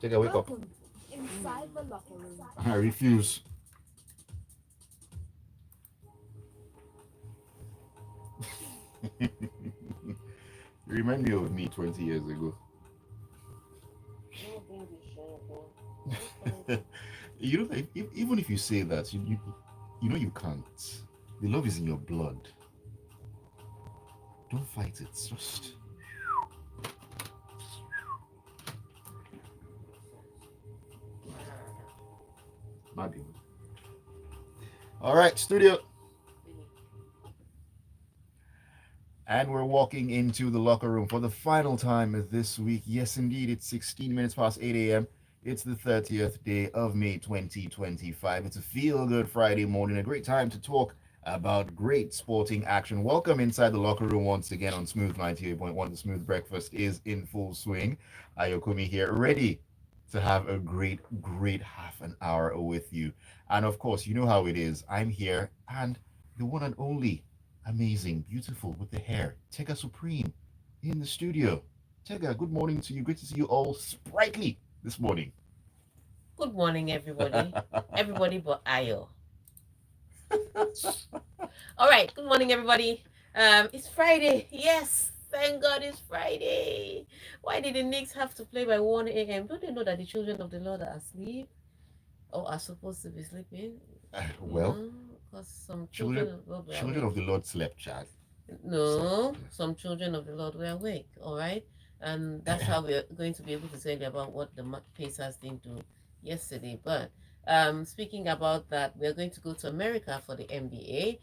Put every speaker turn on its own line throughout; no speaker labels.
Take a wake up.
Welcome inside the locker room.
I refuse. You remind me of me 20 years ago.
No, baby, shut up. Just find it.
You know, even if you say that, you know you can't. The love is in your blood. Don't fight it. Just might be. All right, studio. And we're walking into the locker room for the final time this week. Yes, indeed, it's 16 minutes past 8 a.m. It's the 30th day of May 2025. It's a feel good Friday morning, a great time to talk about great sporting action. Welcome inside the locker room once again on Smooth 98.1. The Smooth Breakfast is in full swing. Ayokunmi here, ready to have a great half an hour with you. And of course, you know how it is. I'm here and the one and only amazing, beautiful with the hair, Tega Supreme in the studio. Tega, good morning to you. Great to see you all sprightly this morning.
Good morning, everybody. Everybody but Ayo. All right. Good morning, everybody. It's Friday. Yes, thank God it's Friday. Why did the Knicks have to play by 1 a.m.? Don't they know that the children of the Lord are asleep or are supposed to be sleeping? You
Well,
know, because some children
children
of God were
children of
awake.
the Lord slept, Chad. Slept.
No, some children of the Lord were awake. All right. And that's how we're going to be able to tell you about what the Pacers didn't do yesterday. But speaking about that, we're going to go to America for the NBA.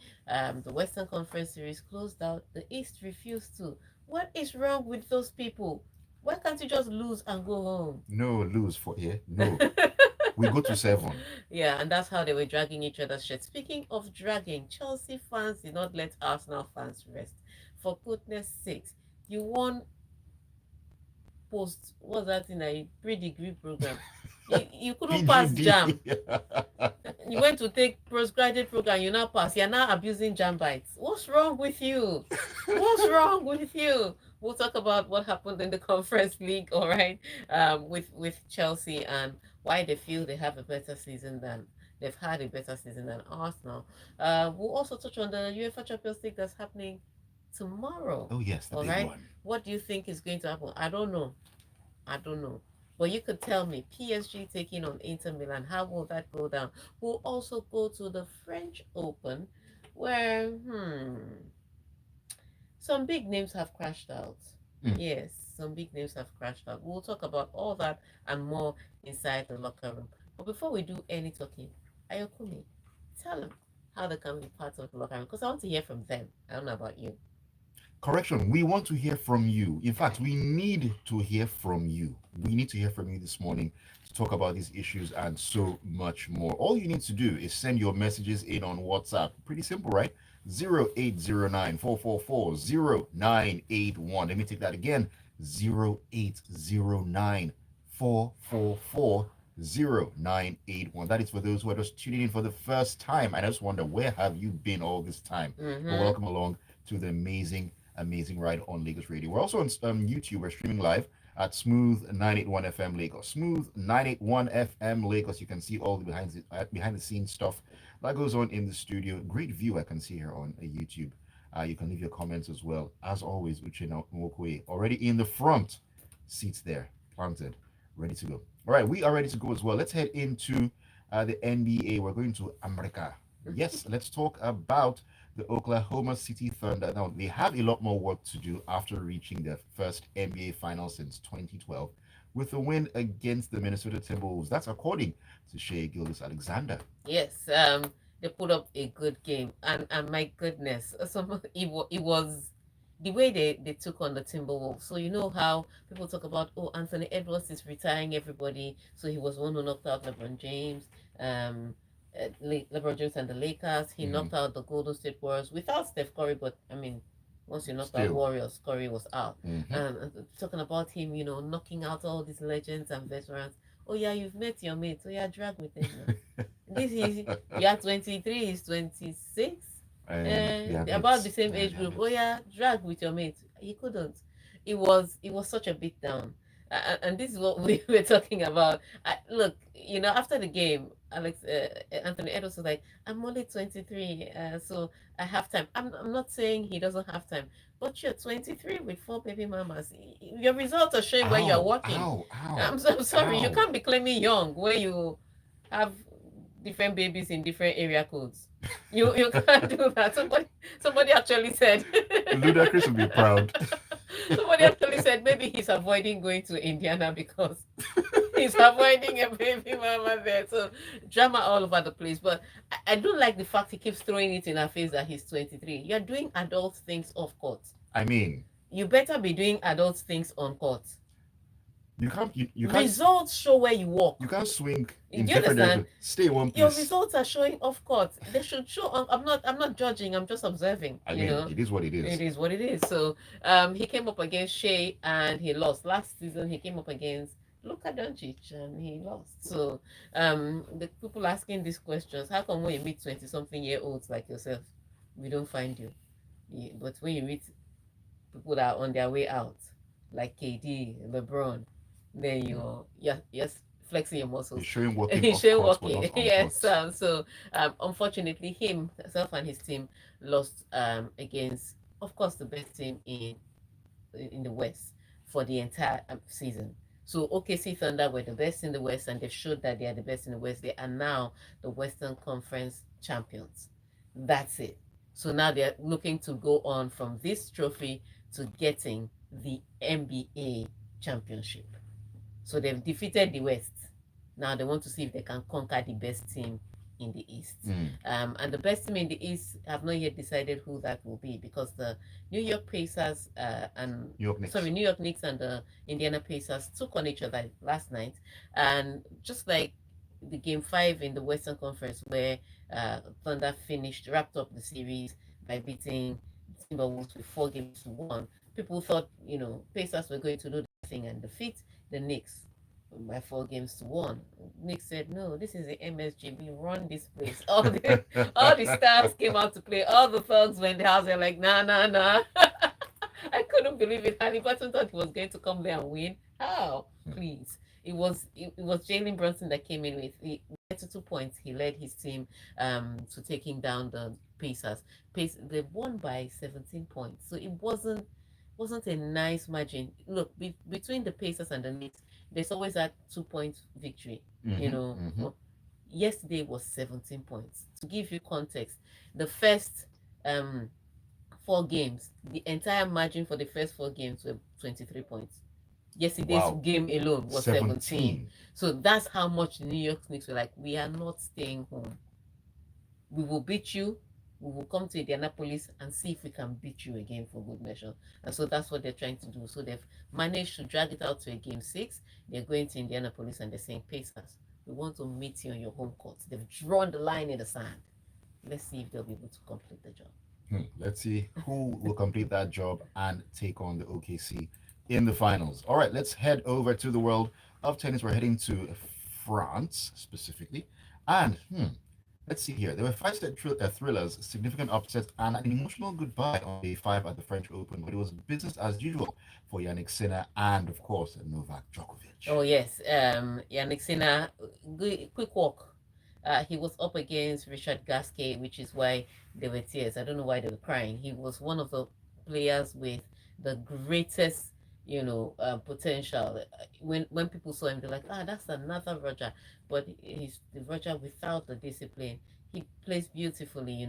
The Western Conference Series closed out. The East refused to. What is wrong with those people? Why can't you just lose and go home?
No lose for here. No. We go to seven.
Yeah, and that's how they were dragging each other's shit. Speaking of dragging, Chelsea fans did not let Arsenal fans rest. For goodness sakes, you won post, what's that in a pre-degree program? You couldn't pass
PGD.
jam. You went to take postgraduate program, you now pass. You're now abusing jam bites. What's wrong with you? What's wrong with you? We'll talk about what happened in the conference league, all right, with Chelsea and why they feel they have a better season than they've had a better season than Arsenal. We'll also touch on the UEFA Champions League that's happening tomorrow.
Oh yes, the
All
big
right.
one.
What do you think is going to happen? I don't know. I don't know. But you could tell me PSG taking on Inter Milan. How will that go down? We'll also go to the French Open, where some big names have crashed out.
Mm.
Yes, some big names have crashed out. We'll talk about all that and more inside the locker room. But before we do any talking, Ayokumi, tell them how they can be part of the locker room because I want to hear from them. I don't know about you.
Correction, we want to hear from you. In fact, we need to hear from you. We need to hear from you this morning to talk about these issues and so much more. All you need to do is send your messages in on WhatsApp. Pretty simple, right? 0809 444 Let me take that again. 0809 444 That is for those who are just tuning in for the first time. And I just wonder, where have you been all this time? Well,
Mm-hmm.
welcome along to the amazing ride on Lagos Radio. We're also on YouTube. We're streaming live at Smooth 981 FM Lagos. Smooth 981 FM Lagos. You can see all the behind the scenes stuff that goes on in the studio. Great view I can see here on YouTube. You can leave your comments as well. As always, Uchenna Nwokwe already in the front seats there, planted, ready to go. All right, we are ready to go as well. Let's head into the NBA. We're going to America. Yes, let's talk about the Oklahoma City Thunder. Now, they have a lot more work to do after reaching their first NBA final since 2012 with a win against the Minnesota Timberwolves. That's according to Shea Gildas Alexander.
Yes, they put up a good game, and my goodness, it was the way they took on the Timberwolves. So you know how people talk about, oh, Anthony Edwards is retiring everybody, so he was one who knocked out LeBron James, LeBron James and the Lakers. He
Mm,
knocked out the Golden State Warriors without Steph Curry, but I mean. Once you knocked out
still.
Warriors, Curry was out.
Hmm.
Talking about him, knocking out all these legends and veterans. Oh yeah, you've met your mate. Oh yeah, drag with him now. This is you are 23, he's 26.
They have
About the
it.
same
Yeah,
age
they have
group. Oh
it.
yeah, drag with your mate. He couldn't. It was such a beat down. And this is what we were talking about. Look, after the game, Anthony Edwards was like, "I'm only 23, so I have time." I'm not saying he doesn't have time, but you're 23 with four baby mamas. Your results are showing where you're
Ow,
working.
ow,
I'm,
ow,
so, I'm sorry, you
ow.
can't be claiming young when you have different babies in different area codes. You can't do that. Somebody actually said.
Ludacris will be proud.
Somebody actually said maybe he's avoiding going to Indiana because he's avoiding a baby mama there. So drama all over the place. But I don't like the fact he keeps throwing it in her face that he's 23. You're doing adult things off court.
I mean,
You better be doing adult things on court.
you can't
Results show where you
you
walk.
can't swing
Do
in
you
different
understand?
directions. Stay in one
Your
place.
results are showing off court. They should show. I'm not judging. I'm just observing.
I mean, it is what it
It
is.
is what it is. So he came up against Shea and he lost. Last season he came up against Luka Doncic and he lost. So the people asking these questions, how come when you meet 20-something-year-olds like yourself, we don't find you? Yeah, but when you meet people that are on their way out, like KD, LeBron, then you're flexing your
He's
muscles.
showing working
He's
off
showing
court, but
working.
not on
Yes.
court.
So unfortunately, himself and his team lost against, of course, the best team in the West for the entire season. So OKC Thunder were the best in the West, and they've showed that they are the best in the West. They are now the Western Conference champions. That's it. So now they're looking to go on from this trophy to getting the NBA championship. So they've defeated the West. Now they want to see if they can conquer the best team in the East.
Mm.
And the best team in the East have not yet decided who that will be because the New York Pacers and
New York Knicks.
New York Knicks and the Indiana Pacers took on each other last night, and just like the game 5 in the Western Conference where Thunder wrapped up the series by beating Timberwolves with 4 games to 1. People thought Pacers were going to do the thing and defeat the Knicks by 4 games to 1. Nick said, "No, this is the MSG. We run this place." All the stars came out to play. All the thugs went in the house. They're like, "Nah, nah, nah." I couldn't believe it. Halliburton thought he was going to come there and win. How? Please. It was Jalen Brunson that came in with 32 points. He led his team to taking down the Pacers. They won by 17 points. So it wasn't a nice margin. Look, between the Pacers and the Knicks, there's always that 2 point victory. You
Mm-hmm,
know,
mm-hmm.
yesterday was 17 points. To give you context, the first 4 games, the entire margin for the first 4 games were 23 points. Yesterday's
Wow.
game alone was 17.
17.
So that's how much the New York Knicks were like, we are not staying home. We will beat you. We will come to Indianapolis and see if we can beat you again for good measure. And so that's what they're trying to do. So they've managed to drag it out to a game 6. They're going to Indianapolis and they're saying, Pacers, we want to meet you on your home court. They've drawn the line in the sand. Let's see if they'll be able to complete the job.
Let's see who will complete that job and take on the OKC in the finals. All right, let's head over to the world of tennis. We're heading to France specifically. And let's see here. There were five set thrillers, significant upsets, and an emotional goodbye on day 5 at the French Open. But it was business as usual for Yannick Sinner and, of course, Novak Djokovic.
Oh, yes. Yannick Sinner, quick walk. He was up against Richard Gasquet, which is why there were tears. I don't know why they were crying. He was one of the players with the greatest, potential. When people saw him, they're like, that's another Roger. But he's the Roger without the discipline. He plays beautifully,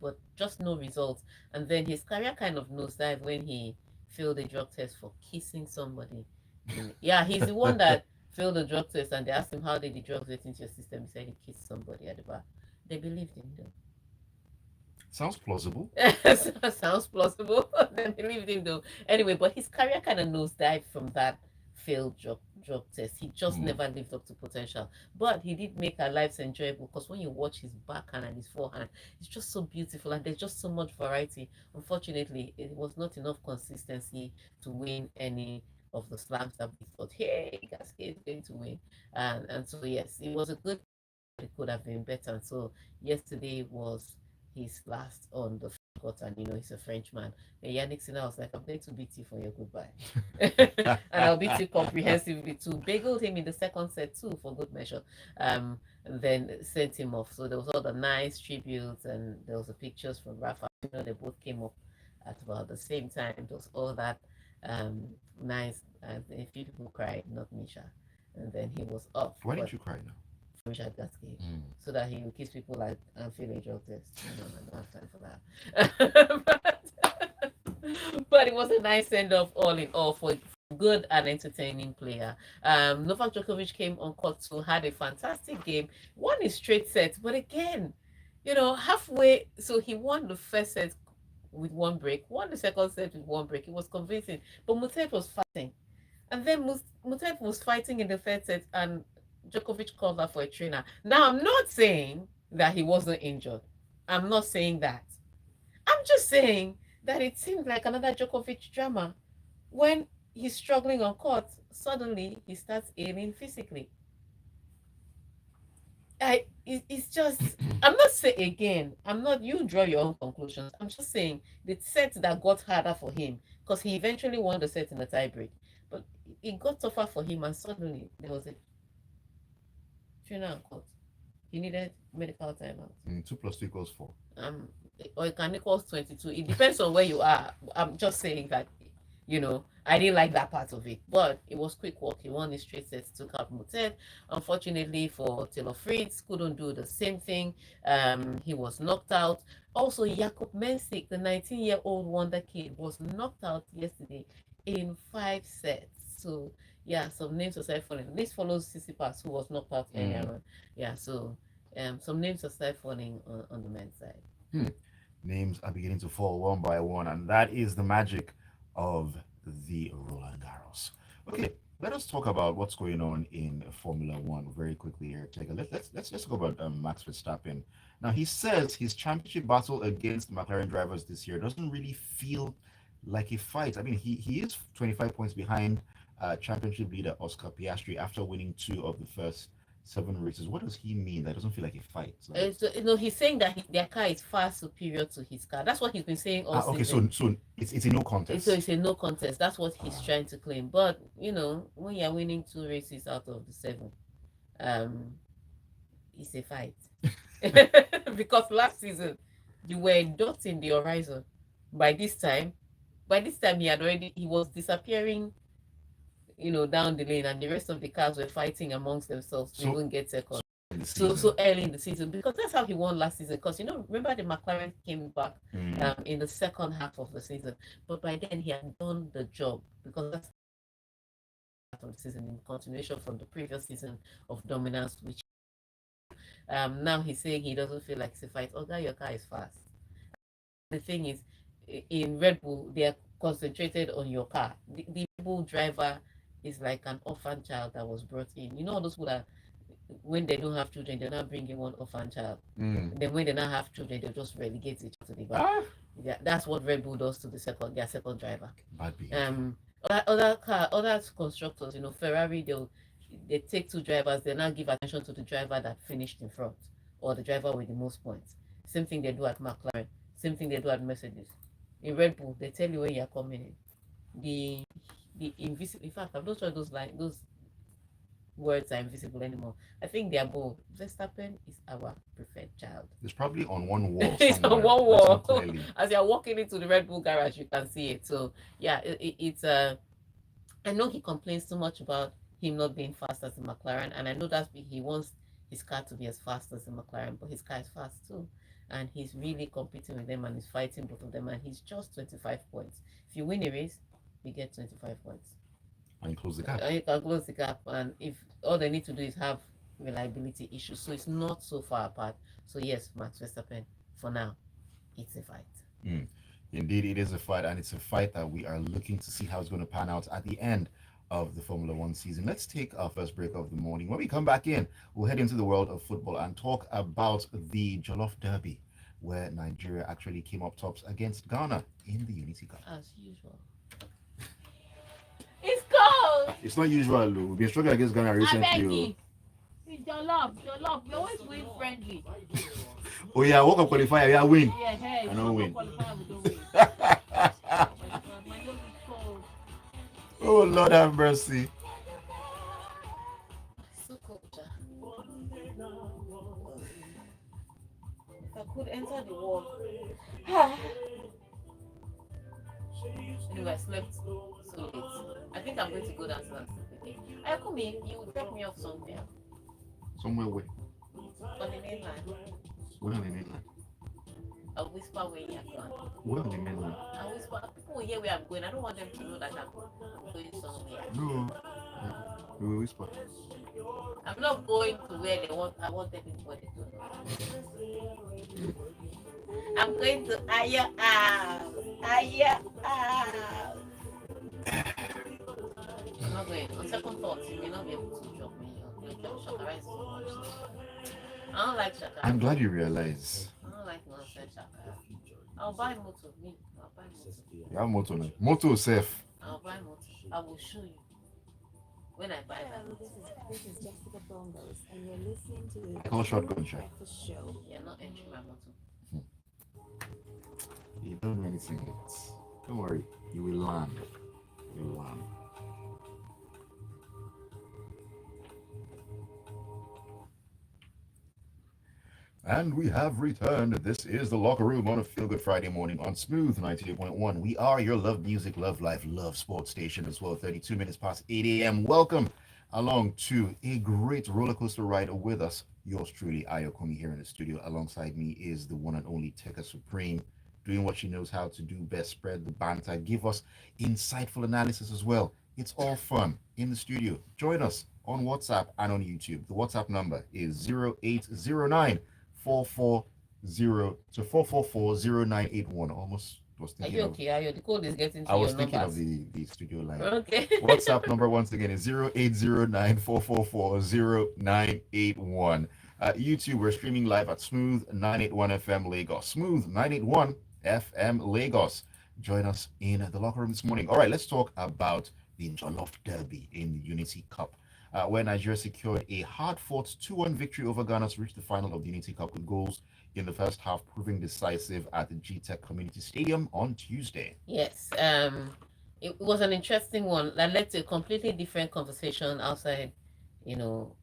but just no results. And then his career kind of nosedive when he failed a drug test for kissing somebody. Yeah, he's the one that failed the drug test, and they asked him how did the drugs get into your system. He said he kissed somebody at the bar. They believed him though.
Sounds plausible.
Sounds plausible. They believed him though. Anyway, but his career kind of nosedived from that failed drug test. He just never lived up to potential. But he did make our lives enjoyable because when you watch his backhand and his forehand, it's just so beautiful and there's just so much variety. Unfortunately, it was not enough consistency to win any of the slams that we thought, hey, Gasquet is going to win. And so yes, it was a good, it could have been better. And so yesterday was his last on the got, and he's a Frenchman. And Yannick Sinner was like, I'm going to beat you for your goodbye. And I'll beat you comprehensively too. Bageled him in the second set too, for good measure. And then sent him off. So there was all the nice tributes, and there was the pictures from Rafa. They both came up at about the same time. There was all that nice, and a few people cried, not Misha. And then he was off.
Why didn't you cry now?
Richard Gasky, so that he will kiss people like and fail a drug test. I don't have time for that. But it was a nice send off, all in all, for good and entertaining player. Novak Djokovic came on court, so had a fantastic game. Won his straight set, but again, halfway, so he won the first set with one break, won the second set with one break. It was convincing, but Mutet was fighting, and then Mutet was fighting in the third set, and Djokovic called her for a trainer. Now, I'm not saying that he wasn't injured. I'm not saying that. I'm just saying that it seemed like another Djokovic drama. When he's struggling on court, suddenly he starts ailing physically. It's just, I'm not saying again, you draw your own conclusions. I'm just saying the set that got harder for him, because he eventually won the set in the tiebreak, but it got tougher for him, and suddenly there was a trainer on court. He needed medical timeout.
2 plus 2 equals 4.
Or it can equal 22. It depends on where you are. I'm just saying that, I didn't like that part of it. But it was quick work. He won his straight sets, took out Mutet. Unfortunately for Taylor Fritz, couldn't do the same thing. He was knocked out. Also, Jakub Mensik, the 19-year-old wonder kid, was knocked out yesterday in 5 sets. So, yeah, some names are started falling. This follows Tsitsipas, who was knocked out earlier on. Yeah, so some names are started falling on the men's side.
Names are beginning to fall one by one, and that is the magic of the Roland Garros. Okay, let us talk about what's going on in Formula One very quickly here. Let's talk about Max Verstappen. Now, he says his championship battle against McLaren drivers this year doesn't really feel like a fight. I mean, he is 25 points behind championship leader Oscar Piastri after winning 2 of the first 7 races. What does he mean? That doesn't feel like a fight.
He's saying that their car is far superior to his car. That's what he's been saying all
season. So it's a no contest.
So it's a no contest. That's what he's trying to claim. But when you're winning 2 races out of the 7, it's a fight. Because last season you were dotting the horizon. By this time he was disappearing, down the lane, and the rest of the cars were fighting amongst themselves to even get second. So early in the season, because that's how he won last season. Because remember the McLaren came back in the second half of the season, but by then he had done the job, because that's of the season in continuation from the previous season of dominance. Which now he's saying he doesn't feel like it's a fight. Your car is fast. The thing is, in Red Bull, they are concentrated on your car. The Red Bull driver is like an orphan child that was brought in. All those people that when they don't have children, they're not bringing one orphan child. Then when they don't have children, they just relegate it to the back. Yeah, that's what Red Bull does to their second driver. Other constructors, Ferrari, they take 2 drivers, they now give attention to the driver that finished in front, or the driver with the most points. Same thing they do at McLaren. Same thing they do at Mercedes. In Red Bull, they tell you when you're coming in. The invisible. In fact, I'm not sure those words are invisible anymore. I think they are both. Verstappen is our preferred child.
It's probably on one wall.
It's on one wall. As you're walking into the Red Bull garage, you can see it. So yeah, it's I know he complains too much about him not being fast as the McLaren, and I know he wants his car to be as fast as the McLaren, but his car is fast too. And he's really competing with them, and he's fighting both of them, and he's just 25 points. If you win a race, you get 25 points.
And you close the gap.
And you can close the gap, and if all they need to do is have reliability issues, so it's not so far apart. So yes, Max Verstappen, for now, it's a fight.
Indeed, it is a fight, and it's a fight that we are looking to see how it's going to pan out at the end of the Formula One season. Let's take our first break of the morning. When we come back in, we'll head into the world of football and talk about the Jollof Derby, where Nigeria actually came up tops against Ghana in the Unity Cup.
As usual. It's cold!
It's not usual, Lou. We've been struggling against Ghana recently.
It's your love, your love. We always win friendly.
Oh yeah, World Cup qualifier, yeah, win.
Yeah, hey,
I
it's
don't
World Cup
win.
qualifier, we don't win. Oh my god, my nose is cold.
Oh Lord have mercy.
So cold, ja. If I could enter the world. Anyway, I slept so late. I think I'm going to go downstairs and sleep again. Ayokunmi, you drop me off somewhere
Somewhere where?
on the mainland.
Where on the mainland?
I'll whisper where you're going.
Where on the mainland?
I'll whisper. People will hear where I'm going. I don't want them to know that I'm going somewhere.
No. We will whisper.
I'm not going to where they want. I want everybody to know. I'm going to Aya House. Aya House. I'm not going. On second thoughts, you may not be able to drop me. Your shakara is too much. I don't like shakara.
I'm glad you realize.
I don't like nonsense shakara. I'll buy motor. Me, I'll buy motor.
You have motor now. Motor safe.
I'll buy motor. I will show you when I buy my
Hello,
motor.
this is Jessica Bongos, and you're listening to the
I call shotgun shot.
Breakfast Show.
You're not entering my motor.
You don't do anything yet. Don't worry. You will learn. You will learn. And we have returned. This is the Locker Room on a Feel Good Friday morning on Smooth 98.1. We are your love music, love life, love sports station as well. 32 minutes past 8 a.m. Welcome along to a great roller coaster ride with us. Yours truly, Ayokunmi, here in the studio. Alongside me is the one and only Tega Supreme, doing what she knows how to do best, spread the banter, give us insightful analysis as well. It's all fun in the studio. Join us on WhatsApp and on YouTube. The WhatsApp number is 0809 440 to 4440981. Almost was
Are
thinking
you
of
okay? Are you? The code is getting
I
to
was
your
thinking of
numbers.
the studio line.
Okay.
WhatsApp number once again is 0809 4440981. YouTube, we're streaming live at Smooth 981 FM Lagos. Smooth 981 FM Lagos. Join us in the locker room this morning. All right, let's talk about the Jollof Derby in the Unity Cup, where Nigeria secured a hard-fought 2-1 victory over Ghana to reach the final of the Unity Cup with goals in the first half proving decisive at the GTech Community Stadium on Tuesday.
Yes. It was an interesting one that led to a completely different conversation outside, you know,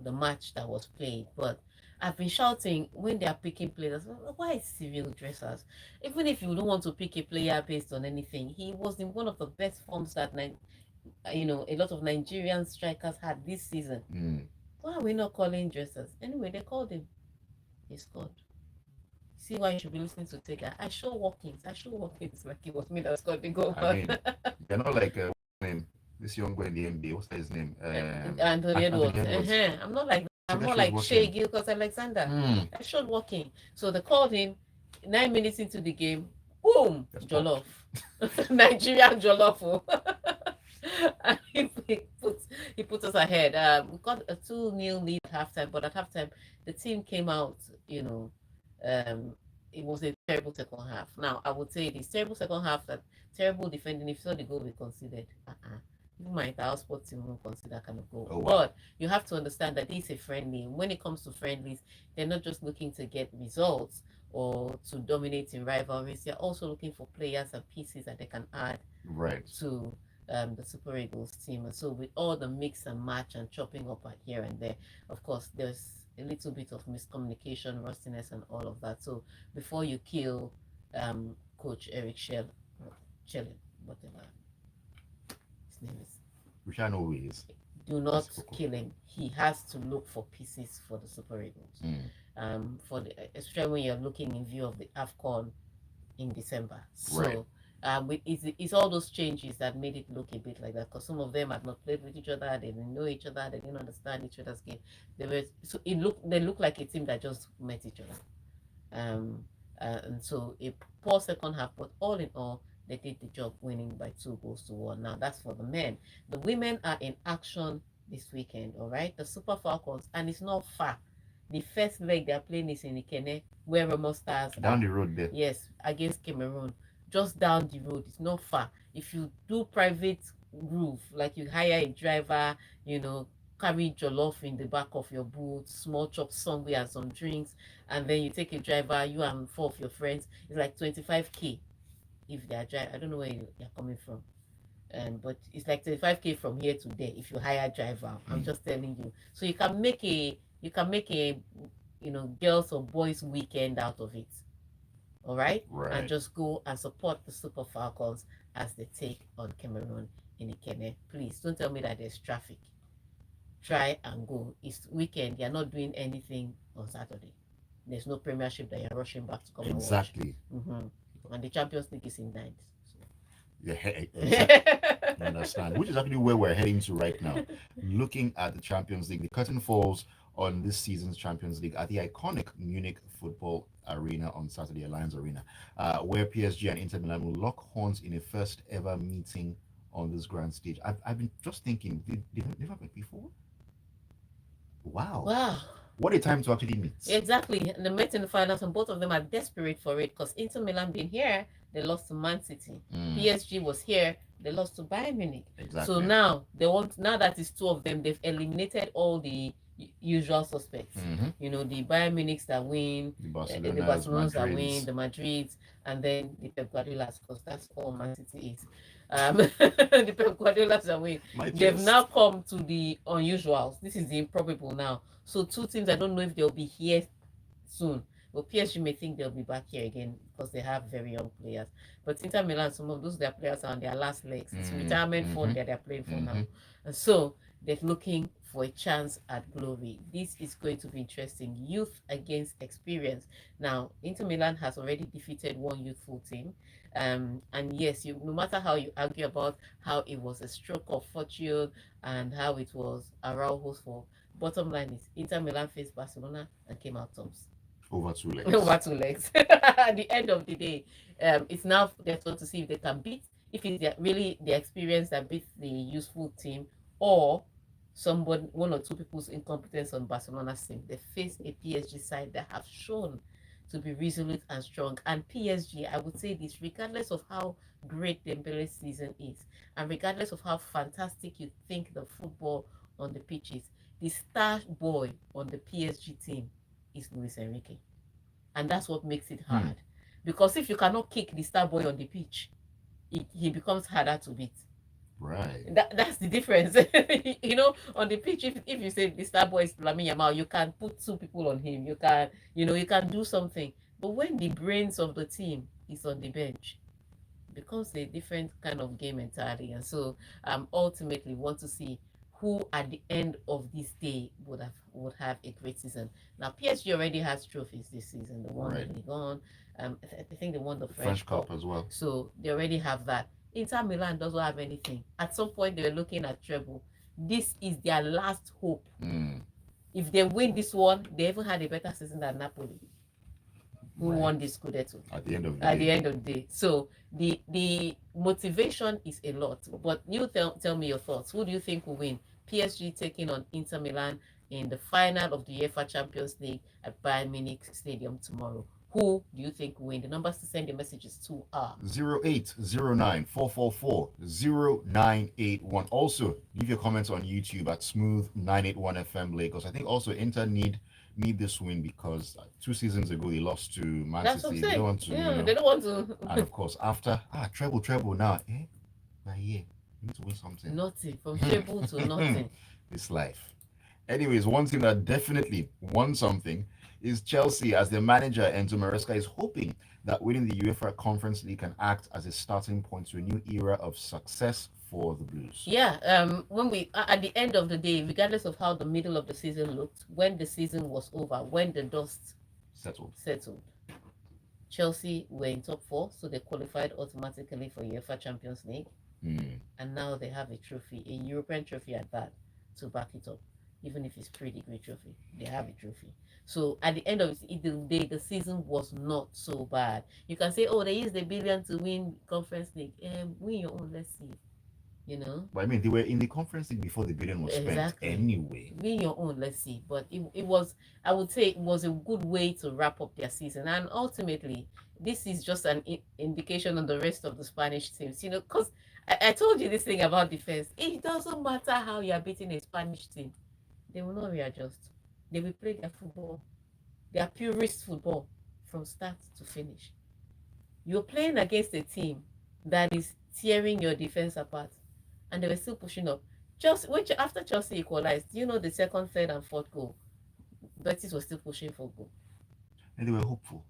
the match that was played. But I've been shouting when they are picking players, why civil dressers? Even if you don't want to pick a player based on anything, he was in one of the best forms that a lot of Nigerian strikers had this season. Why are we not calling dressers? Anyway, they called him. He scored. See why you should be listening to Tega. I show walkings. Like it was me that scored the goal.
I mean, you're not like name this young boy in the NBA. What's his name?
Anthony Edwards.
Edwards.
I'm not like
So
I'm
that
more
shows
like
walking.
Shea Gilchrist Alexander. I showed walking. So they called him 9 minutes into the game. Boom!
That's
Jollof. Nigerian Jollof. Oh. And he put us ahead. We got a 2-0 lead at halftime, but at halftime the team came out, it was a terrible second half. Now I would say this terrible second half, that terrible defending. If you saw the goal we considered, even my entire sports team won't consider that kind of goal.
Oh, wow.
But you have to understand that this is a friendly. When it comes to friendlies, they're not just looking to get results or to dominate in rivalries. They're also looking for players and pieces that they can add
Right.
to the Super Eagles team. And so with all the mix and match and chopping up here and there, of course, there's a little bit of miscommunication, rustiness, and all of that. So before you kill Coach Eric Shell, whatever his name is,
Which I know who he is.
do not kill him. He has to look for pieces for the Super Eagles. Especially when you're looking in view of the AFCON in December. So
Right.
It's all those changes that made it look a bit like that, because some of them had not played with each other, they didn't know each other, they didn't understand each other's game. They looked like a team that just met each other. And so a poor second half, but all in all, they did the job, winning by 2-1. Now that's for the men. The women are in action this weekend, all right? The Super Falcons, and it's not far. The first leg they're playing is in Ikene, where Remo Stars
Down the road there.
Yes, against Cameroon. Just down the road. It's not far. If you do private groove, like you hire a driver, carry jollof in the back of your boot, small chop somewhere and some drinks, and then you take a driver, you and 4 of your friends. It's like 25K if they are driving. I don't know where you're coming from. But it's like 25K from here to there if you hire a driver. I'm just telling you. So you can make a girls or boys weekend out of it. All right? And
Right.
just go and support the Super Falcons as they take on Cameroon in Ikene. Please don't tell me that there's traffic. Try and go. It's weekend. You're not doing anything on Saturday. There's no premiership that you're rushing back to come and watch.
Exactly.
And the Champions League is in night.
Yeah, exactly. Understand. Which is actually where we're heading to right now. Looking at the Champions League, the curtain falls on this season's Champions League at the iconic Munich Football Arena on Saturday, Allianz Arena, where PSG and Inter Milan will lock horns in a first ever meeting on this grand stage. I've been just thinking, did they never met before? Wow.
Wow.
What a time to actually meet.
Exactly. And they met in the finals, and both of them are desperate for it because Inter Milan being here, they lost to Man City. PSG was here, they lost to Bayern Munich.
Exactly.
So now now that it's two of them, they've eliminated all the usual suspects. The Bayern Munichs that win,
the
the Barcelonas that win,
Madrids.
the Madrids, and then the Pep Guardiolas, because that's all Man City is. The Pep Guardiolas that win. They've now come to the unusuals. This is the improbable now. So two teams, I don't know if they'll be here soon. But PSG may think they'll be back here again because they have very young players. But Inter Milan, some of those their players are on their last legs. It's retirement fund that they're playing for now. And so they're looking for a chance at glory. This is going to be interesting. Youth against experience. Now, Inter Milan has already defeated one youthful team. And yes, no matter how you argue about how it was a stroke of fortune and how it was Araujo's fault, bottom line is Inter Milan faced Barcelona and came out tops.
Over 2 legs.
Over 2 legs. At the end of the day, it's now their turn to see if they can beat, if it's really the experience that beats the useful team, or one or two people's incompetence on Barcelona's team. They face a PSG side that have shown to be resolute and strong. And PSG, I would say this, regardless of how great Dembele's season is, and regardless of how fantastic you think the football on the pitch is, the star boy on the PSG team is Luis Enrique. And that's what makes it hard. Because if you cannot kick the star boy on the pitch, he becomes harder to beat.
Right.
That's the difference. On the pitch, if you say the star boy is Lamine Yamal, you can put 2 people on him. You can do something. But when the brains of the team is on the bench, it becomes a different kind of game entirely. And so ultimately want to see who at the end of this day would have a great season. Now PSG already has trophies this season. They won the Ligue 1. I think they won the French
Cup as well.
So they already have that. Inter Milan doesn't have anything. At some point they were looking at treble. This is their last hope. If they win this one, they even had a better season than Napoli, who won this Scudetto
at the end of the
day. So the motivation is a lot. But you tell me your thoughts. Who do you think will win? PSG taking on Inter Milan in the final of the Uefa Champions League at Bayern Munich Stadium tomorrow. Who do you think will win? The numbers to send your messages to are
0809 444 0981. Also, leave your comments on YouTube at Smooth 981 FM Lagos. I think also Inter need this win because 2 seasons ago they lost to Man City. They don't want to.
They don't want to.
And of course, after treble now. You need to win something.
Nothing from treble to nothing.
This life. Anyways, one team that definitely won something is Chelsea, as their manager Enzo Maresca is hoping that winning the UEFA Conference League can act as a starting point to a new era of success for the Blues.
Yeah, when we at the end of the day, regardless of how the middle of the season looked, when the season was over, when the dust settled, Chelsea were in top 4, so they qualified automatically for UEFA Champions League, and now they have a trophy, a European trophy at that, to back it up. Even if it's pretty great trophy, they have a trophy. So at the end of the day, the season was not so bad. You can say, oh, they used $1 billion to win Conference League. Win your own, let's see.
But I mean, they were in the Conference League before the billion was spent anyway.
Win your own, let's see. But it was, I would say, it was a good way to wrap up their season. And ultimately, this is just an indication on the rest of the Spanish teams. Because I told you this thing about defense. It doesn't matter how you're beating a Spanish team. They will not readjust. They will play their football, their purest football from start to finish. You're playing against a team that is tearing your defense apart, and they were still pushing up. Just which after Chelsea equalized, you know the second, third, and fourth goal, Betis was still pushing for goal.
And they were hopeful.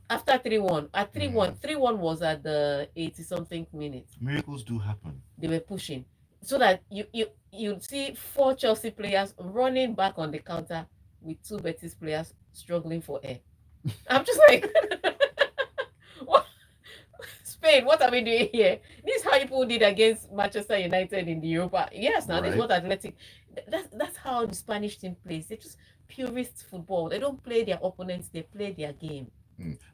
After 3-1, at 3-1,
Mm.
3-1 was at the 80 something minute.
Miracles do happen.
They were pushing. So that you see four Chelsea players running back on the counter with two Betis players struggling for air. I'm just like what? Spain, what are we doing here? This is how people did against Manchester United in the Europa. Yes, now this is
Right.
what Athletic. That's how the Spanish team plays. They just purist football. They don't play their opponents. They play their game.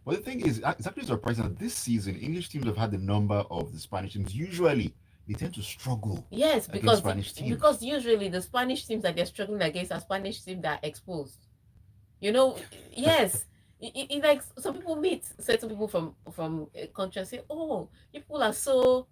But the thing is, it's actually surprising that this season English teams have had the number of the Spanish teams. Usually, they tend to struggle
Yes,
against Spanish teams.
because usually the Spanish teams that they're struggling against are Spanish teams that are exposed. You know, yes. Like some people meet certain people from a country and say, "Oh, people are so,"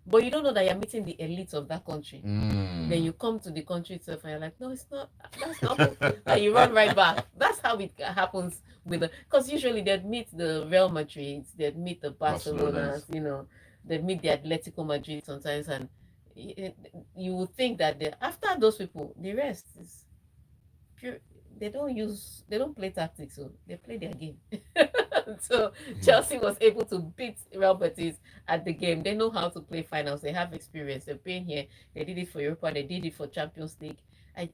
but you don't know that you're meeting the elite of that country. Then you come to the country itself and you're like, "No, it's not. That's not." And you run right back. That's how it happens with the because usually they'd meet the Real Madrid, they'd meet the Barcelonas, you know, they'd meet the Atletico Madrid sometimes, and you would think that after those people, the rest is pure. They don't play tactics, so they play their game. So Chelsea was able to beat Real Betis at the game. They know how to play finals. They have experience. They've been here. They did it for Europa. They did it for Champions League. I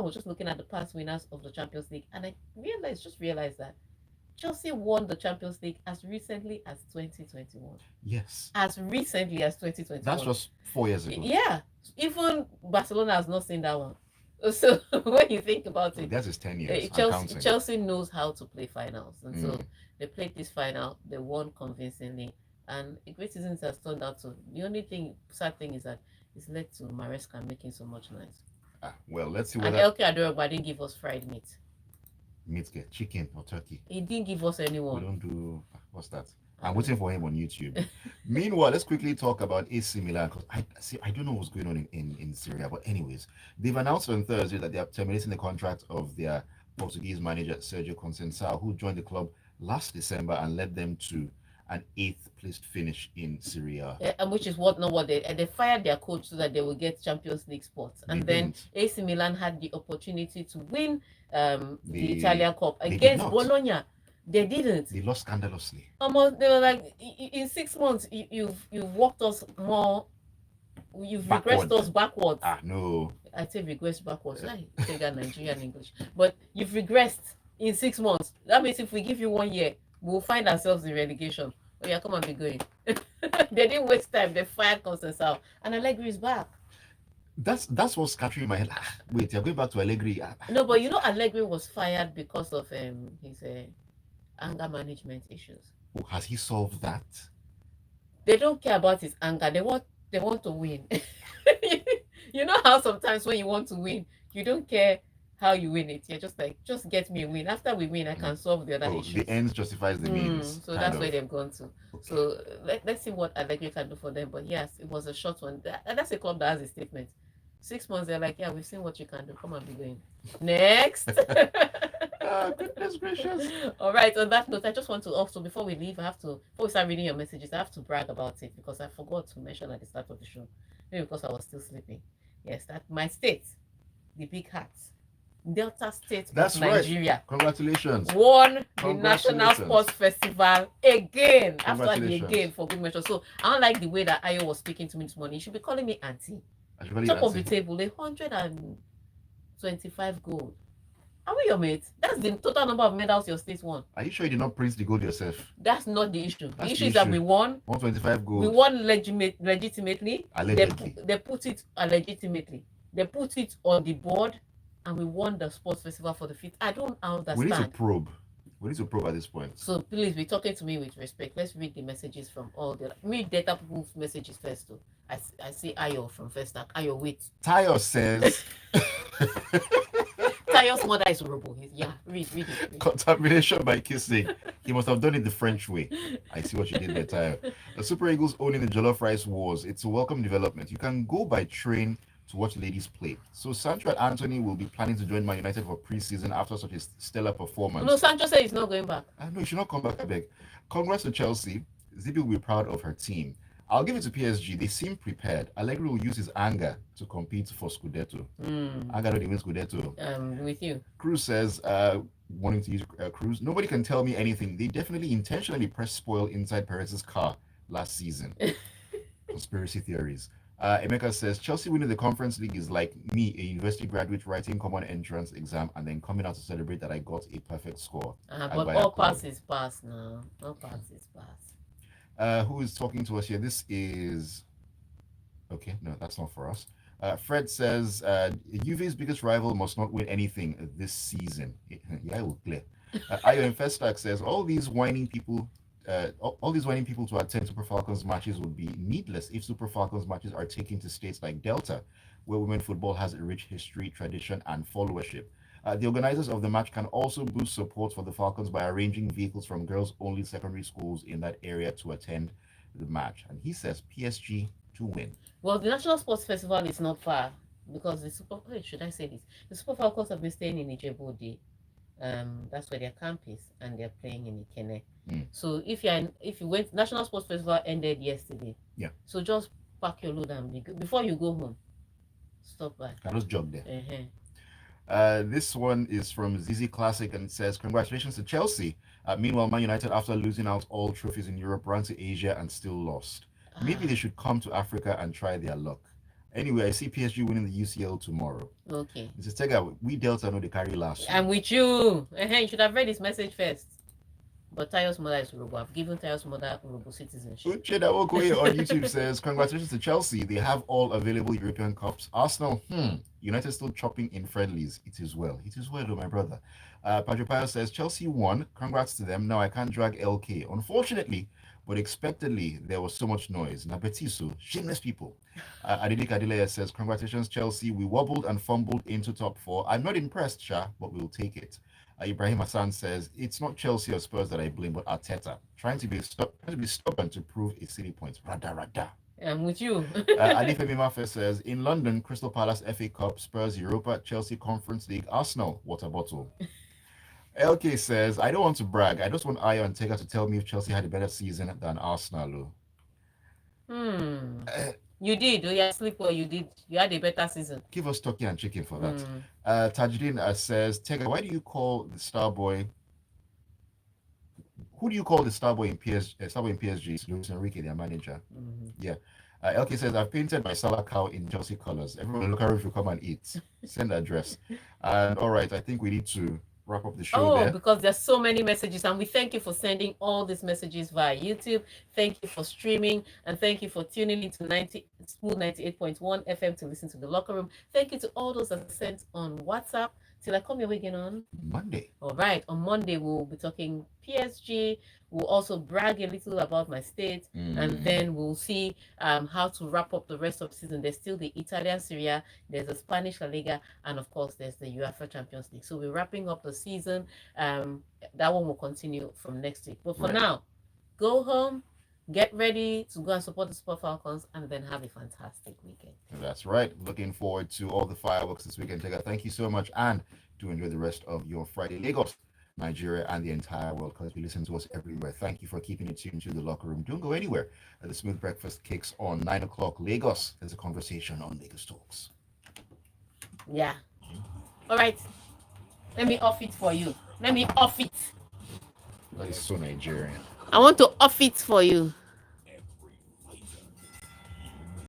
was just looking at the past winners of the Champions League, and I realized that Chelsea won the Champions League as recently as 2021.
Yes.
As recently as 2021.
That's just 4 years ago.
Yeah. Even Barcelona has not seen that one. So when you think about it,
that is 10 years.
Chelsea knows how to play finals, and so they played this final. They won convincingly, and a great season has turned out to. The only sad thing is that it's led to Maresca making so much noise.
Well, let's see
what. And Elke Adoragba didn't give us fried meat.
Meat, chicken or turkey.
He didn't give us anyone.
We don't do what's that? I'm waiting for him on YouTube. Meanwhile, let's quickly talk about AC Milan because I don't know what's going on in Syria. But anyways, they've announced on Thursday that they are terminating the contract of their Portuguese manager Sergio Conceição, who joined the club last December and led them to an 8th placed finish in Syria.
Yeah, and which is they fired their coach so that they will get Champions League spots. And then AC Milan had the opportunity to win the Italian Cup against Bologna. They didn't.
They lost scandalously.
Almost, they were like, in 6 months, you've walked us more. You've regressed us backwards.
No.
I say regressed backwards. I Tega Nigerian English. But you've regressed in 6 months. That means if we give you 1 year, we'll find ourselves in relegation. Oh yeah, come on, be going. They didn't waste time. They fired Conceição, and Allegri is back.
That's what's capturing my head. Wait, you're going back to Allegri?
No, but you know Allegri was fired because of his anger management issues.
Oh, has he solved that?
They don't care about his anger. They want to win. You know how sometimes when you want to win, you don't care how you win it. You're just like, just get me a win. After we win, I can solve the other issues.
The ends justifies the means.
So that's where they've gone to. Okay. So let's see what Allegri can do for them. But yes, it was a short one. That's a club that has a statement. 6 months, they're like, yeah, we've seen what you can do. Come and be going. Next.
Goodness gracious.
All right. On that note, I just want to also, before we start reading your messages, I have to brag about it because I forgot to mention at the start of the show. Maybe because I was still sleeping. Yes, that my state, the big hats, Delta State of Nigeria.
Right. Congratulations.
Won the National Sports Festival again. After the again for good measure. So I don't like the way that Ayo was speaking to me this morning. You should be calling me auntie. Top of the table, 125 gold. Are we your mates? That's the total number of medals your state won.
Are you sure you did not print the gold yourself?
That's not the issue. The issue is that we won
125 gold.
We won legitimately.
Allegedly.
They put it legitimately. They put it on the board, and we won the sports festival for the 5th. I don't understand.
We need to probe. We need to probe at this point.
So please be talking to me with respect. Let's read the messages from all the read data people's messages first too. I see Ayo from First Stack. Ayo, wait.
Tayo says
Tayo's mother is Robo. Yeah, read it.
Contamination by kissing. He must have done it the French way. I see what you did there, Tayo. The Super Eagles owning the Jollof Rice Wars. It's a welcome development. You can go by train to watch ladies play. So Sancho and Anthony will be planning to join Man United for pre-season after such a stellar
No,
performance.
Sancho said he's not going back.
I know you should not come back, I beg. Congrats to Chelsea. Zibi will be proud of her team. I'll give it to PSG. They seem prepared. Allegri will use his anger to compete for Scudetto. Anger not even Scudetto.
With you.
Cruz says, wanting to use Cruz, nobody can tell me anything. They definitely intentionally pressed spoil inside Perez's car last season. Conspiracy theories. Emeka says, Chelsea winning the Conference League is like me, a university graduate, writing common entrance exam and then coming out to celebrate that I got a perfect score.
But all passes pass now. All passes pass.
Who is talking to us here? This is... Okay, no, that's not for us. Fred says, Juve's biggest rival must not win anything this season. Yeah, I will clear. Ayo Infestac says, all these whining people to attend Super Falcons matches would be needless if Super Falcons matches are taken to states like Delta, where women football has a rich history, tradition, and followership. The organizers of the match can also boost support for the Falcons by arranging vehicles from girls-only secondary schools in that area to attend the match. And he says PSG to win.
Well, the National Sports Festival is not far because the should I say this? The Super Falcons have been staying in Ijebu-Ode. That's where their camp is, and they're playing in Ikene. So if you went, National Sports Festival ended yesterday.
Yeah.
So just pack your load and before you go home. Stop by.
I just jog there.
Uh-huh.
This one is from Zizi Classic and it says, congratulations to Chelsea. Meanwhile, Man United, after losing out all trophies in Europe, ran to Asia and still lost. Maybe they should come to Africa and try their luck. Anyway, I see PSG winning the UCL tomorrow.
Okay.
Mrs. Tega, we Delta know they carry last.
I'm with you. You should have read his message first. But Tayo's mother is Urugu. I've given Tayo's mother Urugu citizenship.
Uche Dawokoye on YouTube says, congratulations to Chelsea. They have all available European cups. Arsenal, United still chopping in friendlies. It is well. It is well, though, my brother. Padre Pio says, Chelsea won. Congrats to them. Now I can't drag LK. Unfortunately, but expectedly, there was so much noise. Napetiso, shameless people. Adidik Adelea says, congratulations, Chelsea. We wobbled and fumbled into top 4. I'm not impressed, Sha, but we'll take it. Ibrahim Hassan says, it's not Chelsea or Spurs that I blame, but Arteta. Trying to be stubborn to prove a city point. Rada.
I'm with you.
Adifemi Mafe says, in London, Crystal Palace FA Cup, Spurs Europa, Chelsea Conference League, Arsenal, water bottle. LK says, I don't want to brag. I just want Ayo and Tega to tell me if Chelsea had a better season than Arsenal.
You did. Oh, yeah, sleep well. You did. You had a better season.
Give us turkey and chicken for that. Tajdin says, Tega, why do you call the star boy? Who do you call the star boy in PSG? Star boy in PSG is Luis Enrique, their manager. Yeah. LK says, I've painted my Salah cow in Chelsea colors. Everyone look around if you come and eat. Send the address. And all right, I think we need to wrap up the show there.
Because there's so many messages, and we thank you for sending all these messages via YouTube. Thank you for streaming, and thank you for tuning into Smooth 98.1 FM to listen to the locker room. Thank you to all those that sent on WhatsApp. Till I come your way again on
Monday.
All right, on Monday we'll be talking PSG. We'll also brag a little about my state, and then we'll see how to wrap up the rest of the season. There's still the Italian Serie A, there's the Spanish La Liga, and of course there's the Uefa Champions League. So we're wrapping up the season. That one will continue from next week. But for now, go home, get ready to go and support the Super Falcons, and then have a fantastic weekend.
That's right. Looking forward to all the fireworks this weekend. Tega, thank you so much, and do enjoy the rest of your Friday. Lagos, Nigeria, and the entire world, because you listen to us everywhere. Thank you for keeping it tuned to the locker room. Don't go anywhere. The Smooth Breakfast kicks on 9 o'clock Lagos. There's a conversation on Lagos Talks.
Yeah. All right. Let me off it for you. Let me off it.
That is so Nigerian.
I want to off it for you.